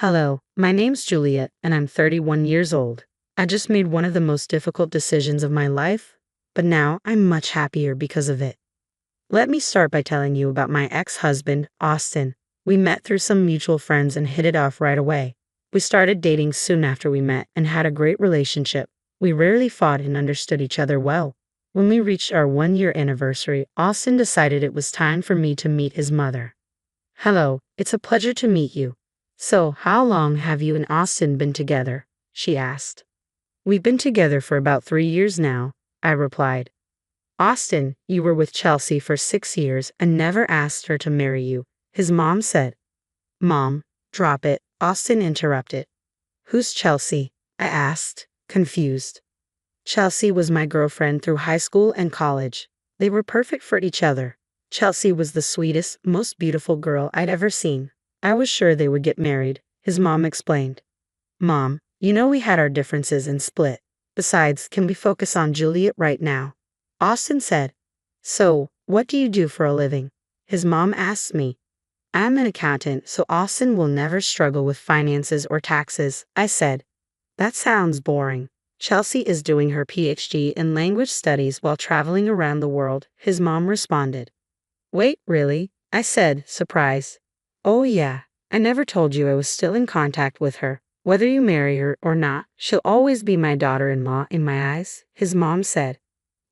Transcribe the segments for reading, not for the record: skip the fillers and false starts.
Hello, my name's Juliet, and I'm 31 years old. I just made one of the most difficult decisions of my life, but now I'm much happier because of it. Let me start by telling you about my ex-husband, Austin. We met through some mutual friends and hit it off right away. We started dating soon after we met and had a great relationship. We rarely fought and understood each other well. When we reached our 1-year anniversary, Austin decided it was time for me to meet his mother. Hello, it's a pleasure to meet you. So, how long have you and Austin been together? She asked. We've been together for about 3 years now, I replied. Austin, you were with Chelsea for 6 years and never asked her to marry you, his mom said. Mom, drop it, Austin interrupted. Who's Chelsea? I asked, confused. Chelsea was my girlfriend through high school and college. They were perfect for each other. Chelsea was the sweetest, most beautiful girl I'd ever seen. I was sure they would get married, his mom explained. Mom, you know we had our differences and split. Besides, can we focus on Juliet right now? Austin said. So, what do you do for a living? His mom asked me. I'm an accountant, so Austin will never struggle with finances or taxes, I said. That sounds boring. Chelsea is doing her PhD in language studies while traveling around the world, his mom responded. Wait, really? I said, surprised. Oh yeah, I never told you I was still in contact with her. Whether you marry her or not, she'll always be my daughter-in-law in my eyes, his mom said.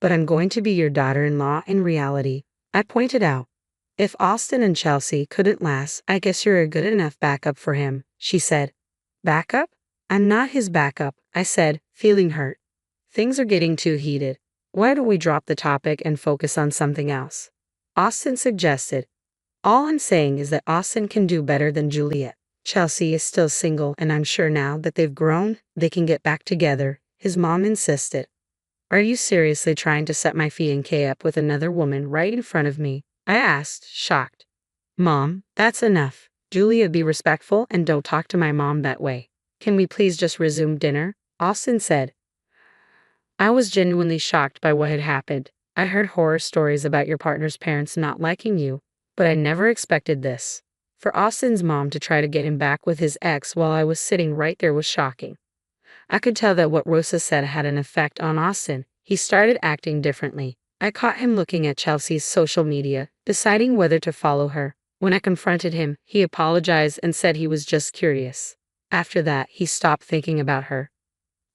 But I'm going to be your daughter-in-law in reality, I pointed out. If Austin and Chelsea couldn't last, I guess you're a good enough backup for him, she said. Backup? I'm not his backup, I said, feeling hurt. Things are getting too heated. Why don't we drop the topic and focus on something else? Austin suggested. All I'm saying is that Austin can do better than Juliet. Chelsea is still single, and I'm sure now that they've grown, they can get back together, his mom insisted. Are you seriously trying to set my fiancé up with another woman right in front of me? I asked, shocked. Mom, that's enough. Juliet, be respectful and don't talk to my mom that way. Can we please just resume dinner? Austin said. I was genuinely shocked by what had happened. I heard horror stories about your partner's parents not liking you, but I never expected this. For Austin's mom to try to get him back with his ex while I was sitting right there was shocking. I could tell that what Rosa said had an effect on Austin. He started acting differently. I caught him looking at Chelsea's social media, deciding whether to follow her. When I confronted him, he apologized and said he was just curious. After that, he stopped thinking about her.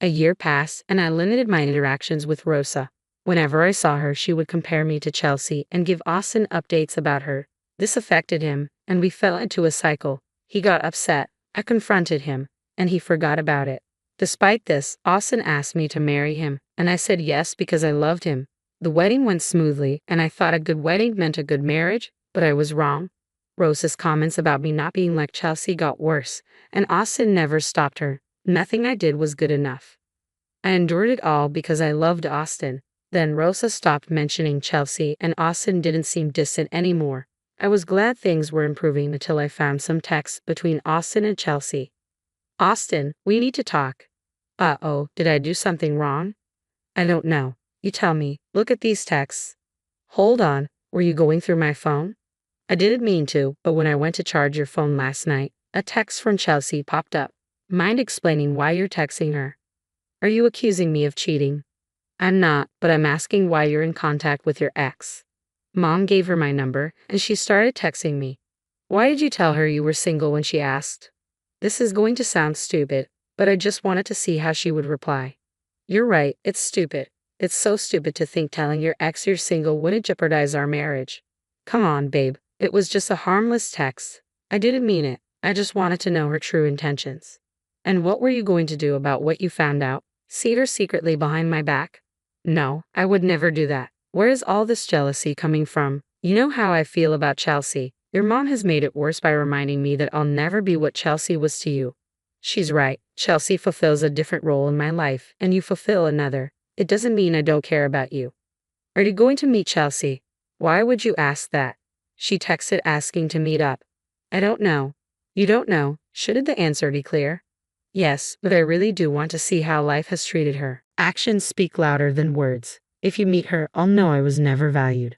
A year passed, and I limited my interactions with Rosa. Whenever I saw her, she would compare me to Chelsea and give Austin updates about her. This affected him, and we fell into a cycle. He got upset. I confronted him, and he forgot about it. Despite this, Austin asked me to marry him, and I said yes because I loved him. The wedding went smoothly, and I thought a good wedding meant a good marriage, but I was wrong. Rosa's comments about me not being like Chelsea got worse, and Austin never stopped her. Nothing I did was good enough. I endured it all because I loved Austin. Then Rosa stopped mentioning Chelsea, and Austin didn't seem distant anymore. I was glad things were improving until I found some texts between Austin and Chelsea. Austin, we need to talk. Uh-oh, did I do something wrong? I don't know. You tell me. Look at these texts. Hold on, were you going through my phone? I didn't mean to, but when I went to charge your phone last night, a text from Chelsea popped up. Mind explaining why you're texting her? Are you accusing me of cheating? I'm not, but I'm asking why you're in contact with your ex. Mom gave her my number, and she started texting me. Why did you tell her you were single when she asked? This is going to sound stupid, but I just wanted to see how she would reply. You're right, it's stupid. It's so stupid to think telling your ex you're single wouldn't jeopardize our marriage. Come on, babe. It was just a harmless text. I didn't mean it. I just wanted to know her true intentions. And what were you going to do about what you found out? See her secretly behind my back? No, I would never do that. Where is all this jealousy coming from? You know how I feel about Chelsea. Your mom has made it worse by reminding me that I'll never be what Chelsea was to you. She's right. Chelsea fulfills a different role in my life, and you fulfill another. It doesn't mean I don't care about you. Are you going to meet Chelsea? Why would you ask that? She texted asking to meet up. I don't know. You don't know. Shouldn't the answer be clear? Yes, but I really do want to see how life has treated her. Actions speak louder than words. If you meet her, I'll know I was never valued.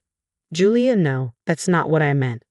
Julia, no, that's not what I meant.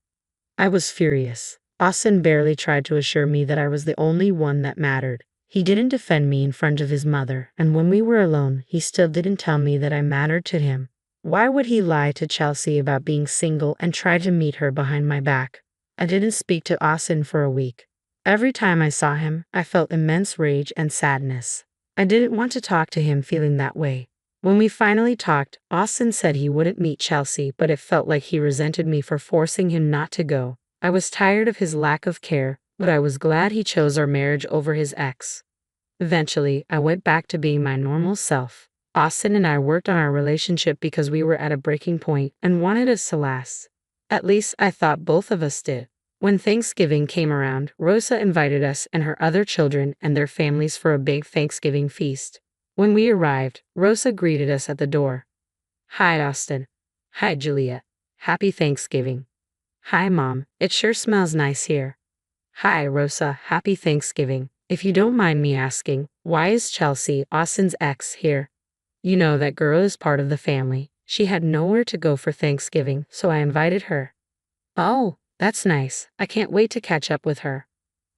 I was furious. Austin barely tried to assure me that I was the only one that mattered. He didn't defend me in front of his mother, and when we were alone, he still didn't tell me that I mattered to him. Why would he lie to Chelsea about being single and try to meet her behind my back? I didn't speak to Austin for a week. Every time I saw him, I felt immense rage and sadness. I didn't want to talk to him feeling that way. When we finally talked, Austin said he wouldn't meet Chelsea, but it felt like he resented me for forcing him not to go. I was tired of his lack of care, but I was glad he chose our marriage over his ex. Eventually, I went back to being my normal self. Austin and I worked on our relationship because we were at a breaking point and wanted us to last. At least I thought both of us did. When Thanksgiving came around, Rosa invited us and her other children and their families for a big Thanksgiving feast. When we arrived, Rosa greeted us at the door. "Hi, Austin." "Hi, Juliet. Happy Thanksgiving." "Hi, Mom. It sure smells nice here." "Hi, Rosa. Happy Thanksgiving. If you don't mind me asking, why is Chelsea, Austin's ex, here?" "You know, that girl is part of the family. She had nowhere to go for Thanksgiving, so I invited her." "Oh, that's nice. I can't wait to catch up with her."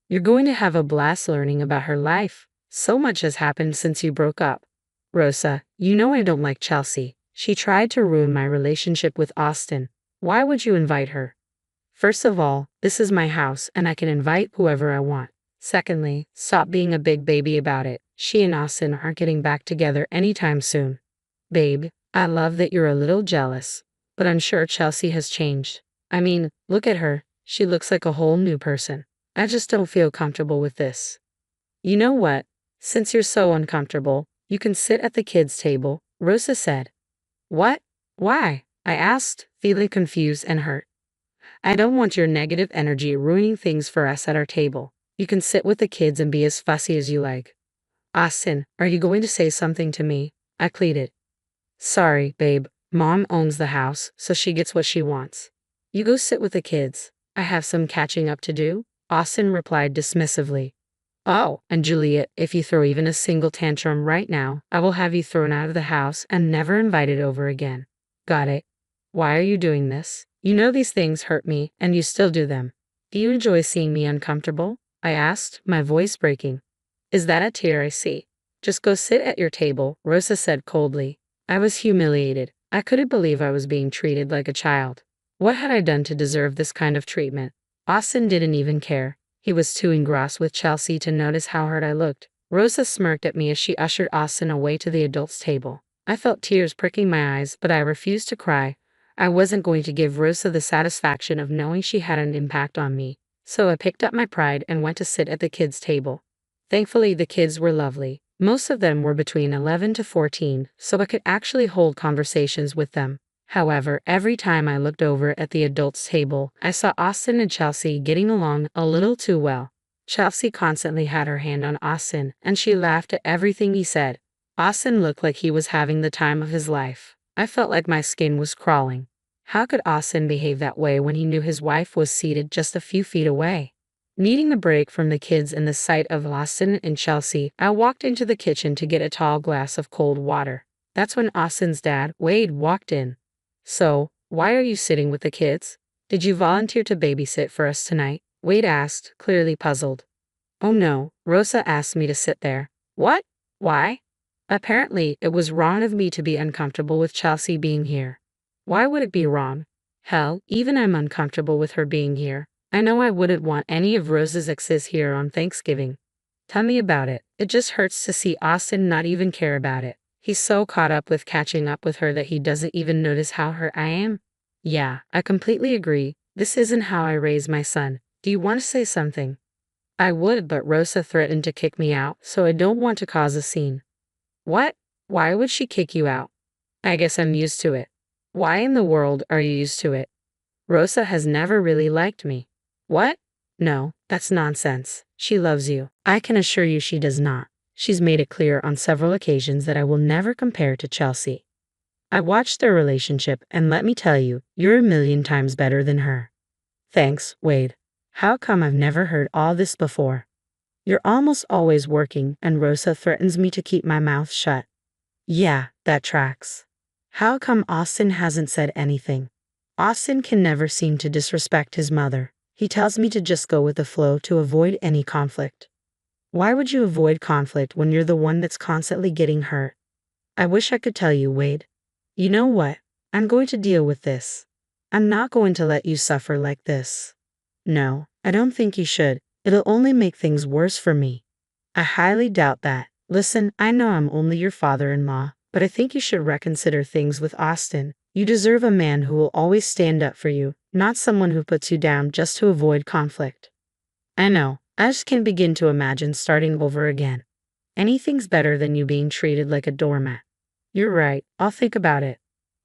"You're going to have a blast learning about her life. So much has happened since you broke up." "Rosa, you know I don't like Chelsea. She tried to ruin my relationship with Austin. Why would you invite her?" "First of all, this is my house and I can invite whoever I want. Secondly, stop being a big baby about it. She and Austin aren't getting back together anytime soon." "Babe, I love that you're a little jealous, but I'm sure Chelsea has changed. I mean, look at her. She looks like a whole new person. I just don't feel comfortable with this." "You know what? Since you're so uncomfortable, you can sit at the kids' table," Rosa said. "What? Why?" I asked, feeling confused and hurt. "I don't want your negative energy ruining things for us at our table. You can sit with the kids and be as fussy as you like." "Austin, are you going to say something to me?" I pleaded. "Sorry, babe. Mom owns the house, so she gets what she wants. You go sit with the kids. I have some catching up to do," Austin replied dismissively. "Oh, and Juliet, if you throw even a single tantrum right now, I will have you thrown out of the house and never invited over again." "Got it. Why are you doing this? You know these things hurt me, and you still do them. Do you enjoy seeing me uncomfortable?" I asked, my voice breaking. "Is that a tear I see?" "Just go sit at your table," Rosa said coldly. I was humiliated. I couldn't believe I was being treated like a child. What had I done to deserve this kind of treatment? Austin didn't even care. He was too engrossed with Chelsea to notice how hurt I looked. Rosa smirked at me as she ushered Austin away to the adults' table. I felt tears pricking my eyes, but I refused to cry. I wasn't going to give Rosa the satisfaction of knowing she had an impact on me. So I picked up my pride and went to sit at the kids' table. Thankfully, the kids were lovely. Most of them were between 11 to 14, so I could actually hold conversations with them. However, every time I looked over at the adults' table, I saw Austin and Chelsea getting along a little too well. Chelsea constantly had her hand on Austin, and she laughed at everything he said. Austin looked like he was having the time of his life. I felt like my skin was crawling. How could Austin behave that way when he knew his wife was seated just a few feet away? Needing a break from the kids and the sight of Austin and Chelsea, I walked into the kitchen to get a tall glass of cold water. That's when Austin's dad, Wade, walked in. "So, why are you sitting with the kids? Did you volunteer to babysit for us tonight?" Wade asked, clearly puzzled. "Oh no, Rosa asked me to sit there." "What? Why?" "Apparently, it was wrong of me to be uncomfortable with Chelsea being here." "Why would it be wrong? Hell, even I'm uncomfortable with her being here. I know I wouldn't want any of Rosa's exes here on Thanksgiving." "Tell me about it. It just hurts to see Austin not even care about it. He's so caught up with catching up with her that he doesn't even notice how hurt I am." "Yeah, I completely agree. This isn't how I raise my son. Do you want to say something?" "I would, but Rosa threatened to kick me out, so I don't want to cause a scene." "What? Why would she kick you out?" "I guess I'm used to it." "Why in the world are you used to it?" "Rosa has never really liked me." "What? No, that's nonsense. She loves you." "I can assure you she does not. She's made it clear on several occasions that I will never compare to Chelsea. I watched their relationship, and let me tell you, you're a million times better than her." "Thanks, Wade. How come I've never heard all this before?" "You're almost always working, and Rosa threatens me to keep my mouth shut." "Yeah, that tracks. How come Austin hasn't said anything?" "Austin can never seem to disrespect his mother. He tells me to just go with the flow to avoid any conflict. Why would you avoid conflict when you're the one that's constantly getting hurt? I wish I could tell you, Wade. You know what? I'm going to deal with this. I'm not going to let you suffer like this. No, I don't think you should. It'll only make things worse for me. I highly doubt that. Listen, I know I'm only your father-in-law, but I think you should reconsider things with Austin. You deserve a man who will always stand up for you, not someone who puts you down just to avoid conflict. I know, I just can't begin to imagine starting over again. Anything's better than you being treated like a doormat. You're right, I'll think about it.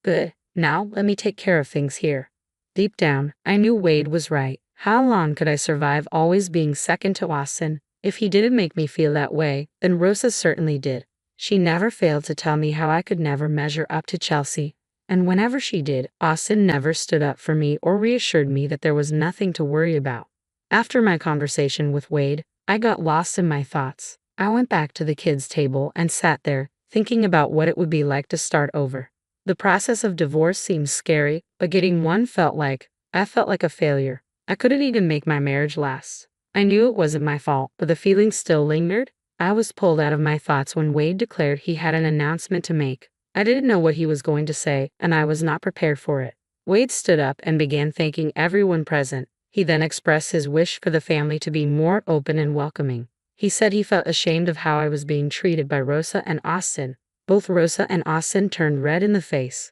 Good, now let me take care of things here. Deep down, I knew Wade was right. How long could I survive always being second to Austin? If he didn't make me feel that way, then Rosa certainly did. She never failed to tell me how I could never measure up to Chelsea. And whenever she did, Austin never stood up for me or reassured me that there was nothing to worry about. After my conversation with Wade, I got lost in my thoughts. I went back to the kids' table and sat there, thinking about what it would be like to start over. The process of divorce seemed scary, but getting one I felt like a failure. I couldn't even make my marriage last. I knew it wasn't my fault, but the feeling still lingered. I was pulled out of my thoughts when Wade declared he had an announcement to make. I didn't know what he was going to say, and I was not prepared for it. Wade stood up and began thanking everyone present. He then expressed his wish for the family to be more open and welcoming. He said he felt ashamed of how I was being treated by Rosa and Austin. Both Rosa and Austin turned red in the face.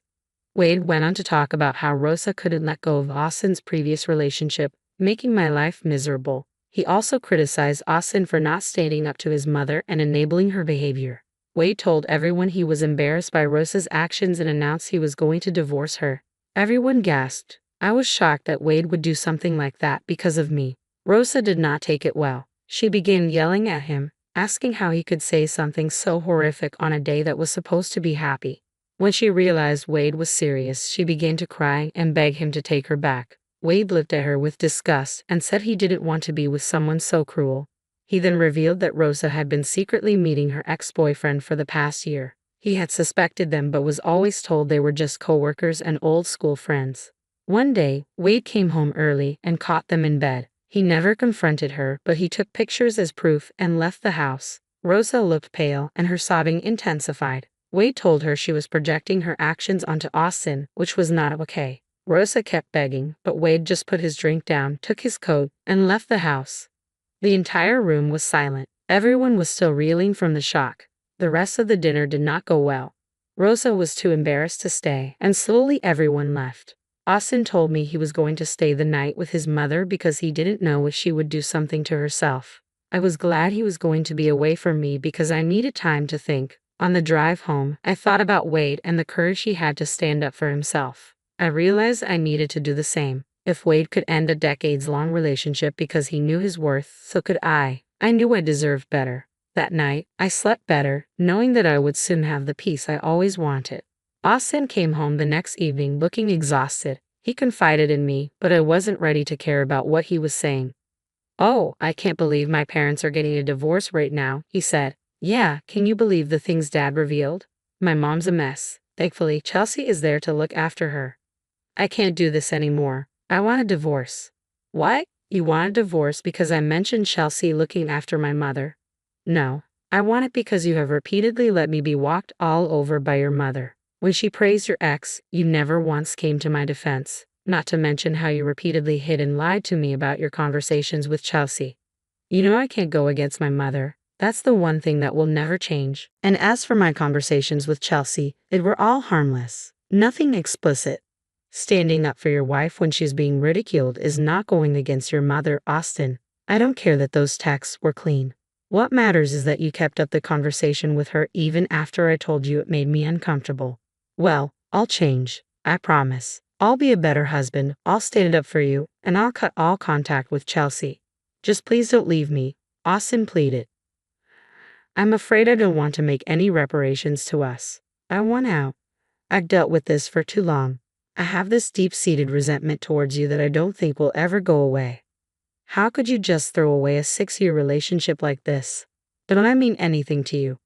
Wade went on to talk about how Rosa couldn't let go of Austin's previous relationship, making my life miserable. He also criticized Austin for not standing up to his mother and enabling her behavior. Wade told everyone he was embarrassed by Rosa's actions and announced he was going to divorce her. Everyone gasped. I was shocked that Wade would do something like that because of me. Rosa did not take it well. She began yelling at him, asking how he could say something so horrific on a day that was supposed to be happy. When she realized Wade was serious, she began to cry and beg him to take her back. Wade looked at her with disgust and said he didn't want to be with someone so cruel. He then revealed that Rosa had been secretly meeting her ex-boyfriend for the past year. He had suspected them but was always told they were just co-workers and old school friends. One day, Wade came home early and caught them in bed. He never confronted her, but he took pictures as proof and left the house. Rosa looked pale and her sobbing intensified. Wade told her she was projecting her actions onto Austin, which was not okay. Rosa kept begging, but Wade just put his drink down, took his coat, and left the house. The entire room was silent. Everyone was still reeling from the shock. The rest of the dinner did not go well. Rosa was too embarrassed to stay, and slowly everyone left. Austin told me he was going to stay the night with his mother because he didn't know if she would do something to herself. I was glad he was going to be away from me because I needed time to think. On the drive home, I thought about Wade and the courage he had to stand up for himself. I realized I needed to do the same. If Wade could end a decades-long relationship because he knew his worth, so could I. I knew I deserved better. That night, I slept better, knowing that I would soon have the peace I always wanted. Austin came home the next evening looking exhausted. He confided in me, but I wasn't ready to care about what he was saying. "Oh, I can't believe my parents are getting a divorce right now," he said. "Yeah, can you believe the things Dad revealed? My mom's a mess. Thankfully, Chelsea is there to look after her. I can't do this anymore. I want a divorce." "What? You want a divorce because I mentioned Chelsea looking after my mother?" "No. I want it because you have repeatedly let me be walked all over by your mother. When she praised your ex, you never once came to my defense, not to mention how you repeatedly hid and lied to me about your conversations with Chelsea. You know I can't go against my mother. That's the one thing that will never change. And as for my conversations with Chelsea, they were all harmless. Nothing explicit. Standing up for your wife when she's being ridiculed is not going against your mother, Austin. I don't care that those texts were clean. What matters is that you kept up the conversation with her even after I told you it made me uncomfortable. Well, I'll change. I promise. I'll be a better husband, I'll stand up for you, and I'll cut all contact with Chelsea. Just please don't leave me," Austin pleaded. "I'm afraid I don't want to make any reparations to us. I want out. I've dealt with this for too long. I have this deep-seated resentment towards you that I don't think will ever go away. How could you just throw away a 6-year relationship like this? Don't I mean anything to you?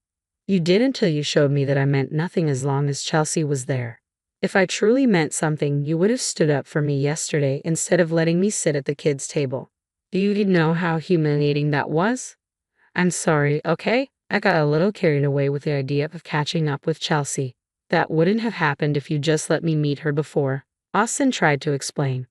You did until you showed me that I meant nothing as long as Chelsea was there. If I truly meant something, you would have stood up for me yesterday instead of letting me sit at the kids' table. Do you even know how humiliating that was? I'm sorry, okay? I got a little carried away with the idea of catching up with Chelsea. That wouldn't have happened if you just let me meet her before, Austin tried to explain.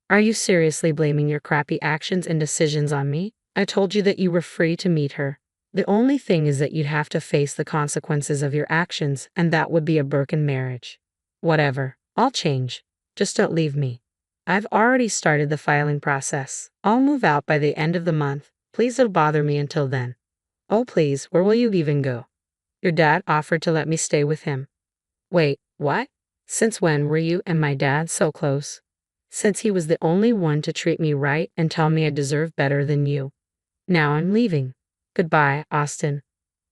Are you seriously blaming your crappy actions and decisions on me? I told you that you were free to meet her. The only thing is that you'd have to face the consequences of your actions, and that would be a broken marriage. Whatever, I'll change. Just don't leave me. I've already started the filing process. I'll move out by the end of the month. Please don't bother me until then. Oh please, where will you even go? Your dad offered to let me stay with him. Wait, what? Since when were you and my dad so close? Since he was the only one to treat me right and tell me I deserve better than you. Now I'm leaving. Goodbye, Austin.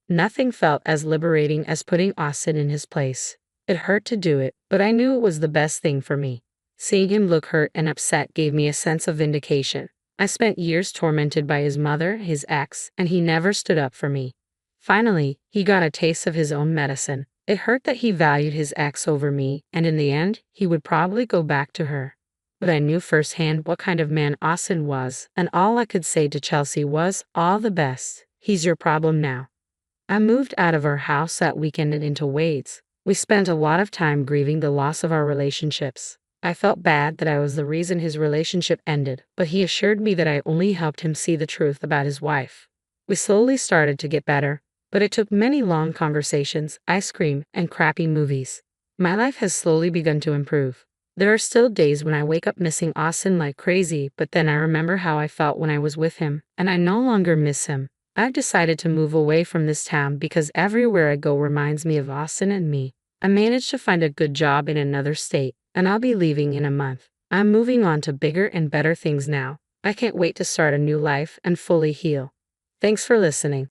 Nothing felt as liberating as putting Austin in his place. It hurt to do it, but I knew it was the best thing for me. Seeing him look hurt and upset gave me a sense of vindication. I spent years tormented by his mother, his ex, and he never stood up for me. Finally, he got a taste of his own medicine. It hurt that he valued his ex over me, and in the end, he would probably go back to her. But I knew firsthand what kind of man Austin was, and all I could say to Chelsea was, all the best. He's your problem now. I moved out of our house that weekend and into Wade's. We spent a lot of time grieving the loss of our relationships. I felt bad that I was the reason his relationship ended, but he assured me that I only helped him see the truth about his wife. We slowly started to get better, but it took many long conversations, ice cream, and crappy movies. My life has slowly begun to improve. There are still days when I wake up missing Austin like crazy, but then I remember how I felt when I was with him, and I no longer miss him. I've decided to move away from this town because everywhere I go reminds me of Austin and me. I managed to find a good job in another state, and I'll be leaving in a month. I'm moving on to bigger and better things now. I can't wait to start a new life and fully heal. Thanks for listening.